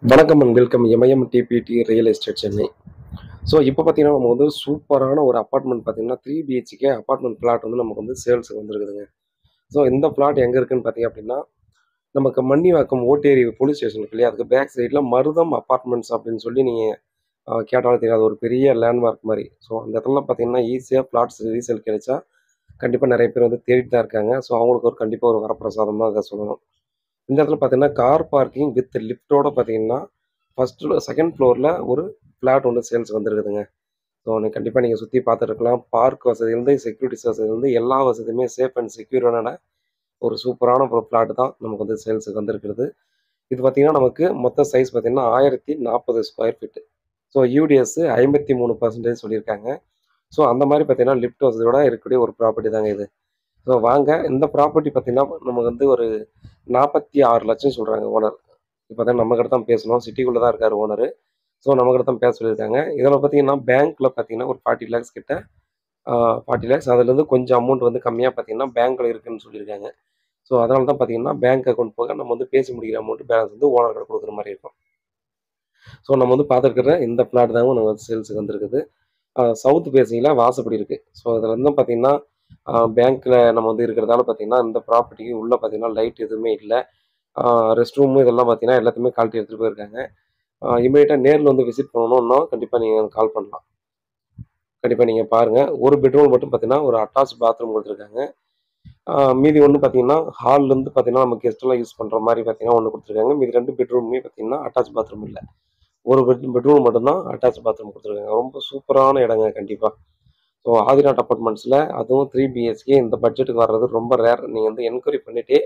வணக்கம் and welcome MIM DBT real estate Chennai. So இப்போ பார்த்தீங்கன்னா நம்ம வந்து சூப்பரான ஒரு அப்பார்ட்மெண்ட் பார்த்தீங்கன்னா 3 BHK அப்பார்ட்மெண்ட் பிளாட் வந்து நமக்கு வந்து சேல்ஸுக்கு வந்துருக்குதுங்க. ஸோ இந்த பிளாட் எங்கே இருக்குன்னு பார்த்தீங்க அப்படின்னா நமக்கு மன்னிவாக்கம் ஓட்டேரி போலீஸ் ஸ்டேஷன் இருக்கு இல்லையா, அதுக்கு பேக் சைடில் மருதம் அப்பார்ட்மெண்ட்ஸ் அப்படின்னு சொல்லி நீங்கள் கேட்டாலும் தெரியாது, ஒரு பெரிய லேண்ட்மார்க் மாதிரி. ஸோ அந்த இடத்துல பார்த்தீங்கன்னா ஈஸியாக பிளாட்ஸ் ரீசேல் கிடைச்சா கண்டிப்பாக நிறைய பேர் வந்து தேடிட்டு தான் இருக்காங்க. ஸோ அவங்களுக்கு ஒரு கண்டிப்பாக ஒரு வரப்பிரசாதம் தான் அதை சொல்லணும். இந்த இடத்துல பார்த்தீங்கன்னா கார் பார்க்கிங் வித் லிஃப்ட்டோட பார்த்தீங்கன்னா செகண்ட் ஃப்ளோரில் ஒரு ஃப்ளாட் ஒன்று சேல்ஸ் வந்துருக்குதுங்க. ஸோ கண்டிப்பாக நீங்கள் சுற்றி பார்த்துருக்கலாம். பார்க் வசதியிலேருந்து செக்யூரிட்டிஸ் வசதியிலேருந்து எல்லா வசதியுமே சேஃப் அண்ட் செக்யூரான ஒரு சூப்பரான ஒரு ஃப்ளாட் தான் நமக்கு வந்து சேல்ஸுக்கு வந்திருக்கிறது. இது பார்த்தீங்கன்னா நமக்கு மொத்த சைஸ் பார்த்தீங்கன்னா 1040 ஸ்கொயர் ஃபீட்டு. ஸோ யூடிஎஸ் 53% சொல்லியிருக்காங்க. ஸோ அந்த மாதிரி பார்த்தீங்கன்னா லிஃப்ட் வசதியோட இருக்கக்கூடிய ஒரு ப்ராப்பர்ட்டி தாங்க இது. ஸோ வாங்க, இந்த ப்ராப்பர்ட்டி பார்த்தீங்கன்னா நமக்கு வந்து ஒரு 46 லட்சம் சொல்கிறாங்க ஓனர். இப்போ தான் நம்மக்கிட்ட தான் பேசணும், சிட்டிக்குள்ளே தான் இருக்கார் ஓனரு. ஸோ நம்மக்கிட்ட தான் பேச சொல்லியிருக்காங்க. இதில் பார்த்தீங்கன்னா பேங்க்கில் பார்த்தீங்கன்னா ஒரு 40 லேக்ஸ் கிட்ட 40 லேக்ஸ் அதுலேருந்து கொஞ்சம் அமௌண்ட் வந்து கம்மியாக பார்த்தீங்கன்னா பேங்க்கில் இருக்குதுன்னு சொல்லியிருக்காங்க. ஸோ அதனால தான் பார்த்தீங்கன்னா பேங்க் அக்கௌண்ட் போக நம்ம வந்து பேசி முடிக்கிற அமௌண்ட் பேலன்ஸ் வந்து ஓனர்கிட்ட கொடுக்குற மாதிரி இருக்கும். ஸோ நம்ம வந்து பார்த்துருக்கிற இந்த பிளாட் தாங்க நம்ம வந்து சேல்ஸுக்கு வந்திருக்குது. சவுத் பேசிங்கில் வாசப்படி இருக்குது. ஸோ அதில் வந்து பார்த்தீங்கன்னா பேங்க்கில் நம்ம வந்து இருக்கிறதால பார்த்தீங்கன்னா இந்த ப்ராப்பர்ட்டிக்கு உள்ளே பார்த்தீங்கன்னா லைட் எதுவுமே இல்லை. ரெஸ்ட் ரூமு இதெல்லாம் பார்த்தீங்கன்னா எல்லாத்தையுமே கழட்டி எடுத்துகிட்டு போயிருக்காங்க. இமீடியட்டாக நேரில் வந்து விசிட் பண்ணணும்னா கண்டிப்பாக நீங்கள் கால் பண்ணலாம். கண்டிப்பாக நீங்கள் பாருங்கள். ஒரு பெட்ரூம் மட்டும் பார்த்தீங்கன்னா ஒரு அட்டாச் பாத்ரூம் கொடுத்துருக்காங்க. மீதி ஒன்று பார்த்தீங்கன்னா ஹால்லேருந்து பார்த்தீங்கன்னா நம்ம கெஸ்ட்டெல்லாம் யூஸ் பண்ணுற மாதிரி பார்த்தீங்கன்னா ஒன்று கொடுத்துருக்காங்க. மீதி 2 பெட்ரூம்லேயும் பார்த்தீங்கன்னா அட்டாச் பாத்ரூம் இல்லை. ஒரு பெட்ரூம் மட்டும்தான் அட்டாச் பாத்ரூம் கொடுத்துருக்காங்க. ரொம்ப சூப்பரான இடங்க கண்டிப்பாக. ஸோ ஆதிநாட் அப்பார்ட்மெண்ட்ஸில் அதுவும் 3 BHK இந்த பட்ஜெட்டுக்கு வர்றது ரொம்ப ரேர். நீங்கள் வந்து என்கொயரி பண்ணிவிட்டு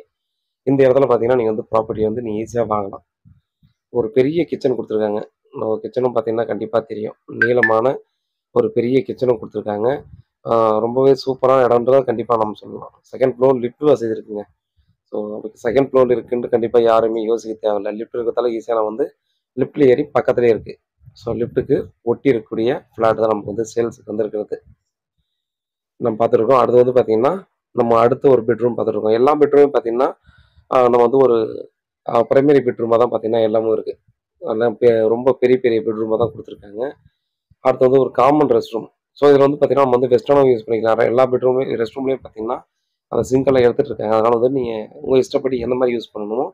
இந்த இடத்துல பார்த்தீங்கன்னா நீங்கள் வந்து ப்ராப்பர்ட்டி வந்து நீங்கள் ஈஸியாக வாங்கலாம். ஒரு பெரிய கிச்சன் கொடுத்துருக்காங்க. கிச்சனும் பார்த்தீங்கன்னா கண்டிப்பாக தெரியும். நீளமான ஒரு பெரிய கிச்சனும் கொடுத்துருக்காங்க. ரொம்பவே சூப்பரான இடம்ன்றத கண்டிப்பாக நம்ம சொல்லலாம். செகண்ட் ஃப்ளோர் லிஃப்ட் வசதி இருக்குங்க. ஸோ அதுக்கு செகண்ட் ஃப்ளோர் இருக்குன்ட்டு கண்டிப்பாக யாருமே யோசிக்க தேவையில்லை. லிஃப்ட் இருக்கிறதால ஈஸியாக நம்ம வந்து லிஃப்ட்டில் ஏறி பக்கத்துலேயே இருக்குது. ஸோ லிஃப்ட்டுக்கு ஒட்டி இருக்கக்கூடிய ஃப்ளாட் தான் நமக்கு வந்து சேல்ஸுக்கு வந்துருக்கிறது. நம்ம பார்த்துருக்கோம். அடுத்து வந்து பார்த்தீங்கன்னா நம்ம அடுத்த ஒரு பெட்ரூம் பார்த்துருக்கோம். எல்லா பெட்ரூமும் பார்த்தீங்கன்னா நம்ம வந்து ஒரு பிரைமரி பெட்ரூமாக தான் பார்த்தீங்கன்னா எல்லாமும் இருக்குது. அதெல்லாம் ரொம்ப பெரிய பெரிய பெட்ரூமாக தான் கொடுத்துருக்காங்க. அடுத்து வந்து ஒரு காமன் ரெஸ்ட் ரூம். ஸோ இதில் வந்து பார்த்தீங்கன்னா நம்ம வந்து வெஸ்டர்னும் யூஸ் பண்ணிக்கலாம். எல்லா பெட்ரூம்லேயும் ரெஸ்ட் ரூம்லேயும் பார்த்தீங்கன்னா அந்த சிங்கெல்லாம் எடுத்துகிட்டு இருக்காங்க. அதனால் வந்து நீங்கள் உங்கள் இஷ்டப்படி எந்த மாதிரி யூஸ் பண்ணணுமோ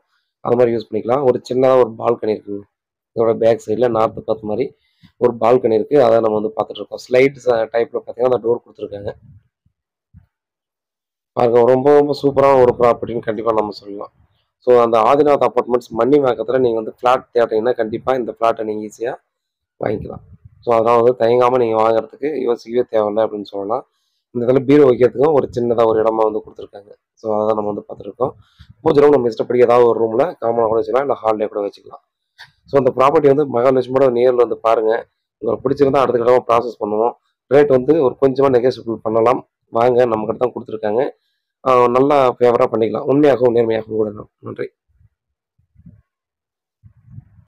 அது மாதிரி யூஸ் பண்ணிக்கலாம். ஒரு சின்னதாக ஒரு பால்கனி இருக்குங்க. இதோட பேக் சைடில் நார்த்து பார்த்த மாதிரி ஒரு பால்கனி இருக்குது. அதை நம்ம வந்து பார்த்துட்ருக்கோம். ஸ்லைட்ஸ் டைப்பில் பார்த்தீங்கன்னா அந்த டோர் கொடுத்துருக்காங்க. பாருங்க, ரொம்ப ரொம்ப சூப்பரான ஒரு ப்ராப்பர்ட்டின்னு கண்டிப்பாக நம்ம சொல்லலாம். ஸோ அந்த ஆதிநாத் அப்பார்ட்மெண்ட்ஸ் மன்னிவாக்கத்தில் நீங்கள் வந்து ஃப்ளாட் தேடுறீங்கன்னா கண்டிப்பாக இந்த ஃப்ளாட்டை நீங்கள் ஈஸியாக வாங்கிக்கலாம். ஸோ அதனால் வந்து தயங்காமல் நீங்கள் வாங்குறதுக்கு யோசிக்கவே தேவையில்லை அப்படின்னு சொல்லலாம். இந்த இடத்துல பீரோ வைக்கிறதுக்கும் ஒரு சின்னதாக ஒரு இடமா வந்து கொடுத்துருக்காங்க. ஸோ அதை தான் நம்ம வந்து பார்த்துருக்கோம். பூஜை ரூம் நம்ம இஷ்டப்படி ஏதாவது ஒரு ரூமில் காமனாக கூட வச்சுக்கலாம், இல்லை ஹாலில் கூட வச்சுக்கலாம். ஸோ அந்த ப்ராப்பர்ட்டி வந்து மகாலட்சுமியோட நேரில் வந்து பாருங்கள். உங்களுக்கு பிடிச்சிருந்தா அடுத்த கடமை ப்ராசஸ் பண்ணுவோம். ரேட் வந்து ஒரு கொஞ்சமாக நெகோசியபிள் பண்ணலாம். வாங்க, நம்மக்கிட்ட தான் கொடுத்துருக்காங்க. நல்லா ஃபேவராக பண்ணிக்கலாம். உண்மையாகவும் நேர்மையாகவும் கூட. நன்றி.